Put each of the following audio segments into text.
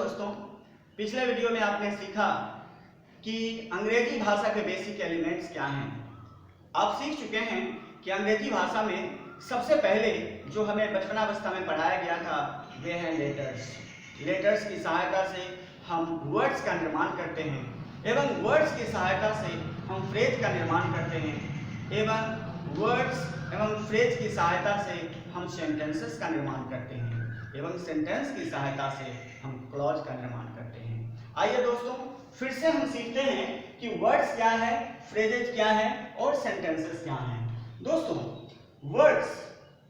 दोस्तों, पिछले वीडियो में आपने सीखा कि अंग्रेजी भाषा के बेसिक एलिमेंट्स क्या हैं। आप सीख चुके हैं कि अंग्रेजी भाषा में सबसे पहले जो हमें बचपनावस्था में पढ़ाया गया था वे हैं लेटर्स। लेटर्स की सहायता से हम वर्ड्स का निर्माण करते हैं एवं वर्ड्स की सहायता से हम फ्रेज का निर्माण करते हैं एवं वर्ड्स एवं फ्रेज की सहायता से हम सेंटेंसेस का निर्माण करते हैं एवं सेंटेंस की सहायता से हम क्लॉज का निर्माण करते हैं। आइए दोस्तों, फिर से हम सीखते हैं कि वर्ड्स क्या है, फ्रेजेज क्या है और सेंटेंसेस क्या हैं। दोस्तों, वर्ड्स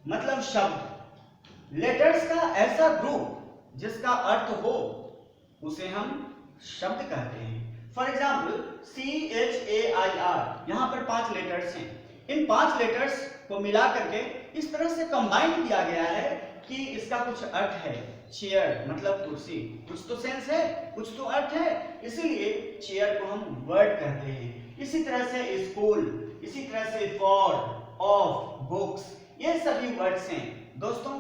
मतलब शब्द, लेटर्स का ऐसा ग्रुप जिसका अर्थ हो उसे हम शब्द कहते हैं। फॉर एग्जाम्पल CHAIR, यहाँ पर 5 लेटर्स हैं। इन 5 लेटर्स को मिला करके इस तरह से कंबाइन किया गया है कि इसका कुछ अर्थ है। चेयर मतलब कुर्सी, कुछ तो सेंस है, कुछ तो अर्थ है, इसीलिए चेयर को हम वर्ड कहते हैं। इसी तरह से स्कूल, इसी तरह से फॉर, ऑफ, बुक्स, ये सभी वर्ड्स हैं। दोस्तों,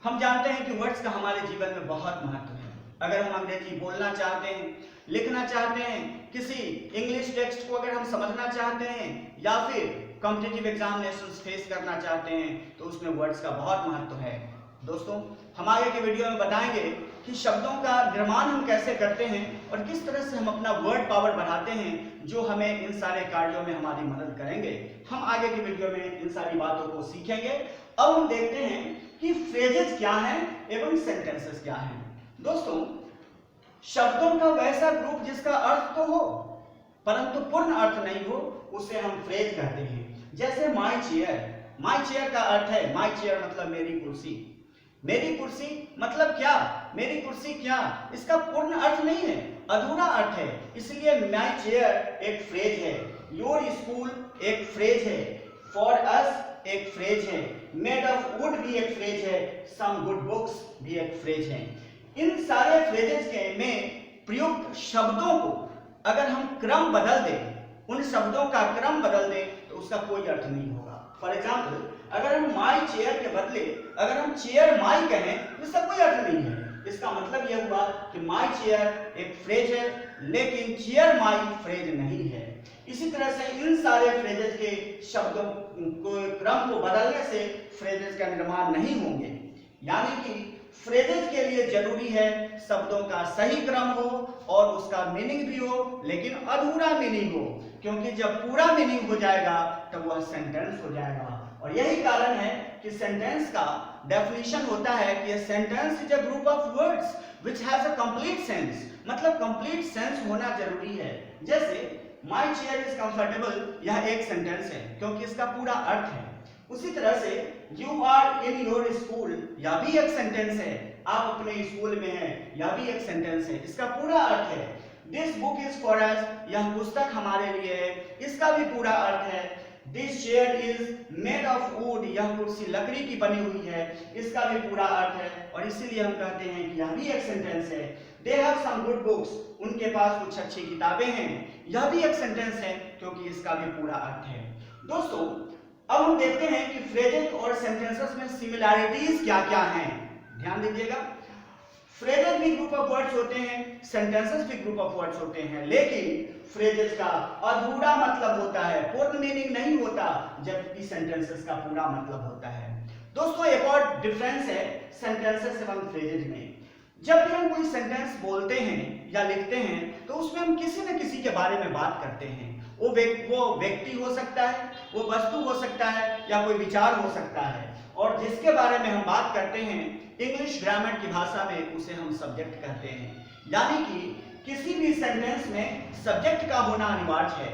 हम जानते हैं कि वर्ड्स का हमारे जीवन में बहुत महत्व है। अगर हम अंग्रेजी बोलना चाहते हैं, लिखना चाहते हैं, किसी इंग्लिश टेक्स्ट को अगर हम समझना चाहते हैं या फिर कॉम्पिटिटिव एग्जामिनेशंस फेस करना चाहते हैं तो उसमें वर्ड्स का बहुत महत्व है। दोस्तों, हम आगे के वीडियो में बताएंगे कि शब्दों का निर्माण हम कैसे करते हैं और किस तरह से हम अपना वर्ड पावर बढ़ाते हैं जो हमें इन सारे कार्यों में हमारी मदद करेंगे। हम आगे की वीडियो में इन सारी बातों को सीखेंगे। अब हम देखते हैं कि फ्रेजेस क्या हैं एवं सेंटेंसेस क्या हैं। दोस्तों, शब्दों का वैसा ग्रुप जिसका अर्थ तो हो परंतु पूर्ण अर्थ नहीं हो उसे हम फ्रेज कहते हैं। जैसे माई चेयर, माई चेयर का अर्थ है, माई चेयर मतलब मेरी कुर्सी। मेरी कुर्सी मतलब क्या, मेरी कुर्सी क्या, इसका पूर्ण अर्थ नहीं है, अधूरा अर्थ है, इसलिए माई चेयर एक फ्रेज है। योर स्कूल एक फ्रेज है, फॉर अस एक फ्रेज है, मेड ऑफ वुड भी एक फ्रेज है, सम गुड बुक्स भी एक फ्रेज है। इन सारे फ्रेजेस के में प्रयुक्त शब्दों को अगर हम क्रम बदल दें, उन शब्दों का क्रम बदल दें तो उसका कोई अर्थ नहीं होगा। फॉर एग्जाम्पल, अगर हम माई चेयर के बदले अगर हम चेयर माई कहें तो इसका कोई अर्थ नहीं है। इसका मतलब यह हुआ कि माई चेयर एक फ्रेज है लेकिन चेयर माई फ्रेज नहीं है। इसी तरह से इन सारे फ्रेजेस के शब्दों को क्रम को बदलने से फ्रेजेस का निर्माण नहीं होंगे। यानी कि फ्रेजेस के लिए जरूरी है शब्दों का सही क्रम हो और उसका मीनिंग भी हो लेकिन अधूरा मीनिंग हो, क्योंकि जब पूरा मीनिंग हो जाएगा तब वह सेंटेंस हो जाएगा। और यही कारण है कि सेंटेंस का डेफिनेशन होता है कि sentence is a group of words which has a complete sense, मतलब कंप्लीट सेंस होना जरूरी है। जैसे माय चेयर इज कंफर्टेबल, यह एक सेंटेंस है क्योंकि इसका पूरा अर्थ है। उसी तरह से you are in your school, यह भी एक सेंटेंस है, आप अपने स्कूल में हैं, यह भी एक सेंटेंस है, इसका पूरा अर्थ है। दिस बुक इज फॉर अस, यह पुस्तक हमारे लिए है, इसका भी पूरा अर्थ है। This chair is made of would, यह कुर्सी लकड़ी की बनी हुई है, इसका भी पूरा अर्थ है और इसीलिए हम कहते हैं कि यह भी एक सेंटेंस है। They have some good books, उनके पास कुछ अच्छी किताबें हैं, यह भी एक सेंटेंस है क्योंकि इसका भी पूरा अर्थ है। दोस्तों, अब हम देखते हैं कि फ्रेजेस और सेंटेंसेस में सिमिलैरिटीज क्या क्या हैं। ध्यान दीजिएगा, फ्रेजेस भी ग्रुप ऑफ वर्ड्स होते हैं, सेंटेंसेस भी ग्रुप ऑफ वर्ड्स होते हैं, लेकिन फ्रेजेस का अधूरा मतलब होता है, पूर्ण मीनिंग नहीं होता, जबकि सेंटेंसेस का पूरा मतलब होता है। दोस्तों, एक और डिफरेंस है सेंटेंसेस एवं फ्रेजेस में। जब भी हम कोई सेंटेंस बोलते हैं या लिखते हैं तो उसमें हम किसी न किसी के बारे में बात करते हैं। वो व्यक्ति हो सकता है, वो वस्तु हो सकता है या कोई विचार हो सकता है, और जिसके बारे में हम बात करते हैं इंग्लिश ग्रामर की भाषा में उसे हम सब्जेक्ट कहते हैं। यानी कि किसी भी सेंटेंस में सब्जेक्ट का होना अनिवार्य है।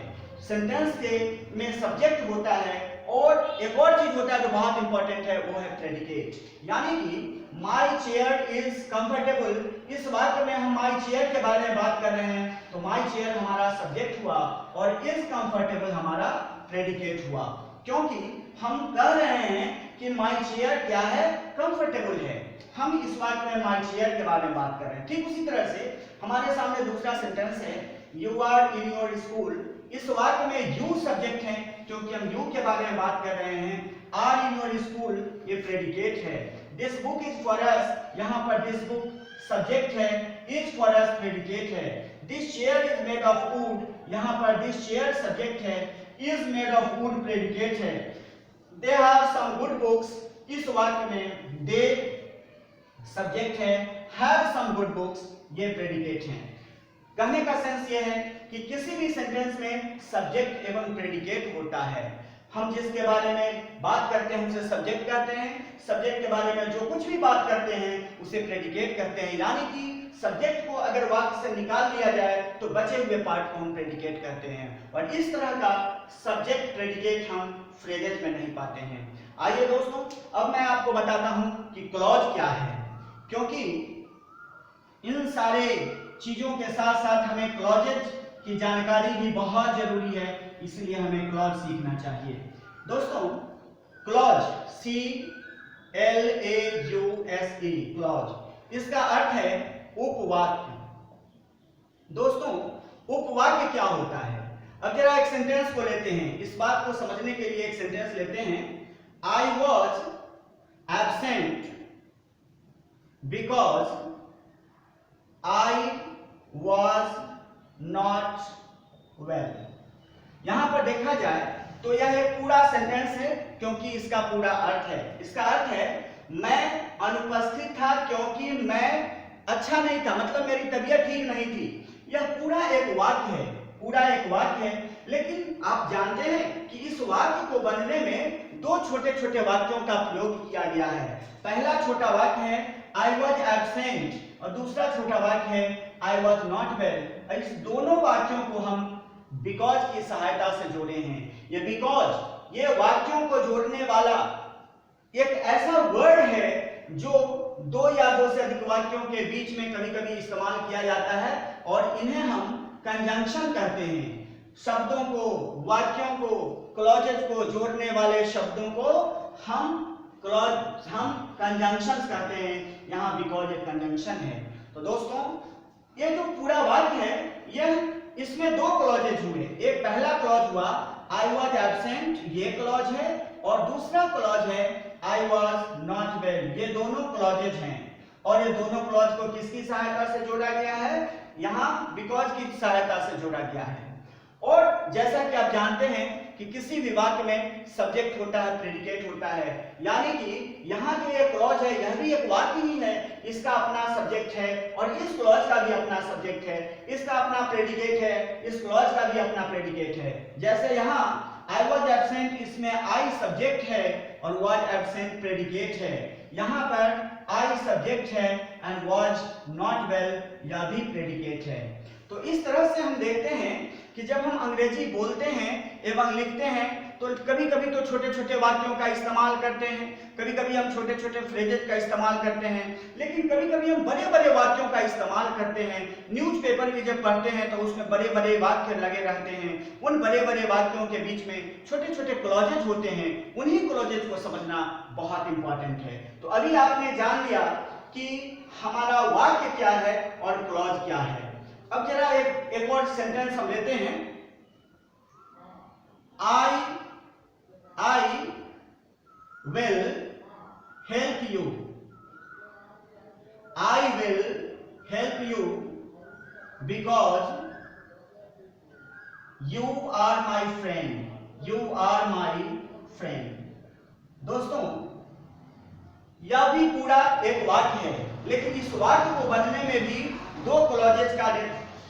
सेंटेंस के में सब्जेक्ट होता है और एक और चीज होता है जो बहुत इंपॉर्टेंट है, वो है प्रेडिकेट। यानी कि माई चेयर इज कंफर्टेबल, इस वाक्य में हम माई चेयर के बारे में बात कर रहे हैं तो माई चेयर हमारा सब्जेक्ट हुआ और इज कंफर्टेबल हमारा प्रेडिकेट हुआ, क्योंकि हम कह रहे हैं कि माई चेयर क्या है, कंफर्टेबल है। हम इस वाक्य में माई चेयर के बारे में बात कर रहे हैं। ठीक उसी तरह से हमारे सामने दूसरा सेंटेंस है, you are in your school, इस वाक्य में यू सब्जेक्ट है क्योंकि हम यू के बारे में बात कर रहे हैं। आर इन योर स्कूल ये प्रेडिकेट है। This book is for us, यहाँ पर दिस बुक सब्जेक्ट है, इज फॉर अस प्रेडिकेट है। This chair is made of wood, यहाँ पर दिस चेयर सब्जेक्ट है, is made of wood predicate है। They have some good books, इस वाक्य में दे सब्जेक्ट है, हैव सम गुड बुक्स ये प्रेडिकेट है। कहने का सेंस ये है कि किसी भी सेंटेंस में सब्जेक्ट एवं प्रेडिकेट होता है। हम जिसके बारे में बात करते हैं उसे सब्जेक्ट कहते हैं, सब्जेक्ट के बारे में जो कुछ भी बात करते हैं उसे प्रेडिकेट कहते हैं। यानी कि सब्जेक्ट को अगर वाक्य से निकाल लिया जाए तो बचे हुए पार्ट को हम प्रेडिकेट कहते हैं। और इस तरह का सब्जेक्ट प्रेडिकेट हम फ्रेजेस में नहीं पाते हैं। आइए दोस्तों, अब मैं आपको बताता हूं कि क्लॉज क्या है, क्योंकि इन सारे चीजों के साथ साथ हमें क्लॉजेज की जानकारी भी बहुत जरूरी है, इसलिए हमें क्लॉज सीखना चाहिए। दोस्तों, क्लॉज CLAUSE क्लॉज, इसका अर्थ है उपवाक्य। दोस्तों, उपवाक्य क्या होता है? अब जरा एक सेंटेंस को लेते हैं, इस बात को समझने के लिए एक सेंटेंस लेते हैं। I was absent because I was not well. यहां पर देखा जाए तो यह एक पूरा सेंटेंस है, क्योंकि इसका पूरा अर्थ है। इसका अर्थ है मैं अनुपस्थित था क्योंकि मैं अच्छा नहीं था, मतलब मेरी तबीयत ठीक नहीं थी। यह पूरा एक वाक्य है, पूरा एक वाक्य है। लेकिन आप जानते हैं कि इस वाक्य को बनने में दो छोटे छोटे वाक्यों का प्रयोग किया गया है। पहला छोटा वाक्य है आई वॉज एब्सेंट और दूसरा छोटा वाक्य है आई वॉज नॉट वेल। इस दोनों वाक्यों को हम बिकॉज की सहायता से जोड़े हैं। ये बिकॉज ये वाक्यों को जोड़ने वाला एक ऐसा वर्ड है जो दो या दो से अधिक वाक्यों के बीच में कभी कभी इस्तेमाल किया जाता है और इन्हें हम कंजंक्शन कहते हैं। शब्दों को, वाक्यों को, क्लॉजेज को जोड़ने वाले शब्दों को हम कंजंक्शंस कहते हैं। यहाँ बिकॉज एक कंजंक्शन है। तो दोस्तों, ये जो पूरा वाक्य है यह इसमें दो क्लॉजेज हुए। एक पहला क्लॉज हुआ आई वॉज एब्सेंट, ये क्लॉज है, और दूसरा क्लॉज है आई वॉज नॉट वेल। ये दोनों क्लॉजेज हैं और ये दोनों क्लॉज को किसकी सहायता से जोड़ा गया है? यहाँ बिकॉज की सहायता से जोड़ा गया है। और जैसा कि आप जानते हैं कि किसी भी वाक्य में सब्जेक्ट होता है, प्रेडिकेट होता है, यानी कि यहाँ जो ये क्लॉज है यह भी एक वाक्य ही है। इसका अपना सब्जेक्ट है और इस क्लॉज का भी अपना सब्जेक्ट है, इसका अपना प्रेडिकेट है, इस क्लॉज का भी अपना प्रेडिकेट है। जैसे यहाँ आई वॉज एब्सेंट, इसमें आई सब्जेक्ट है और वॉज एब्सेंट प्रेडिकेट है। यहाँ पर आई सब्जेक्ट है एंड वॉज नॉट वेल, यह भी प्रेडिकेट है। तो इस तरह से हम देखते हैं कि जब हम अंग्रेजी बोलते हैं एवं लिखते हैं तो कभी कभी तो छोटे छोटे वाक्यों का इस्तेमाल करते हैं, कभी कभी हम छोटे छोटे फ्रेजेस का इस्तेमाल करते हैं, लेकिन कभी कभी हम बड़े बड़े वाक्यों का इस्तेमाल करते हैं। न्यूज़पेपर भी जब पढ़ते हैं तो उसमें बड़े बड़े वाक्य लगे रहते हैं। उन बड़े बड़े वाक्यों के बीच में छोटे छोटे क्लॉजेज होते हैं, उन्हीं क्लॉजेज को समझना बहुत इंपॉर्टेंट है। तो अभी आपने जान लिया कि हमारा वाक्य क्या है और क्लॉज क्या है। अब जरा एक और सेंटेंस हम लेते हैं। I will help you. I will help you because you are my friend. You are my friend. दोस्तों, यह भी पूरा एक वाक्य है, लेकिन इस वाक्य को बनने में भी दो क्लॉजेज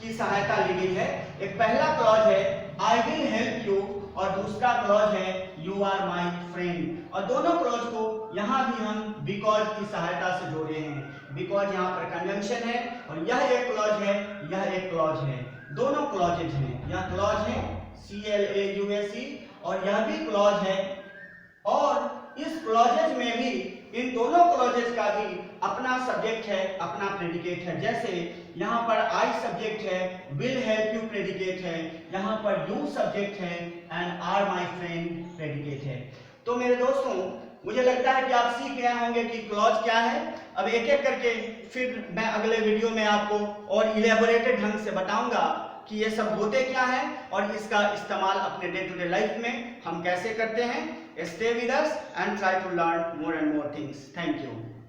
की सहायता ली गई है। एक पहला क्लॉज है आई विल हेल्प यू और दूसरा क्लॉज है यू आर माई फ्रेंड। और दोनों क्लॉज को यहाँ भी हम बिकॉज की सहायता से जोड़े हैं। बिकॉज यहाँ पर कंजंक्शन है और यह एक क्लॉज है, यह एक क्लॉज है। दोनों क्लॉजेज हैं, यह क्लॉज है CLAUSE और यह भी क्लॉज है। और इस क्लॉजेज में भी, इन दोनों क्लॉजेज का भी अपना सब्जेक्ट है, अपना प्रेडिकेट है। जैसे यहाँ पर आई सब्जेक्ट है, विल हेल्प यू प्रेडिकेट है, यहाँ पर यू सब्जेक्ट है and are my friend predicate है। तो मेरे दोस्तों, मुझे लगता है कि आप सीख गए होंगे कि क्लॉज क्या है। अब एक एक करके फिर मैं अगले वीडियो में आपको और इलेबोरेटेड ढंग से बताऊंगा कि ये सब होते क्या है और इसका इस्तेमाल अपने डे टू डे लाइफ में हम कैसे करते हैं। Stay with us and try to learn more and more things. Thank you.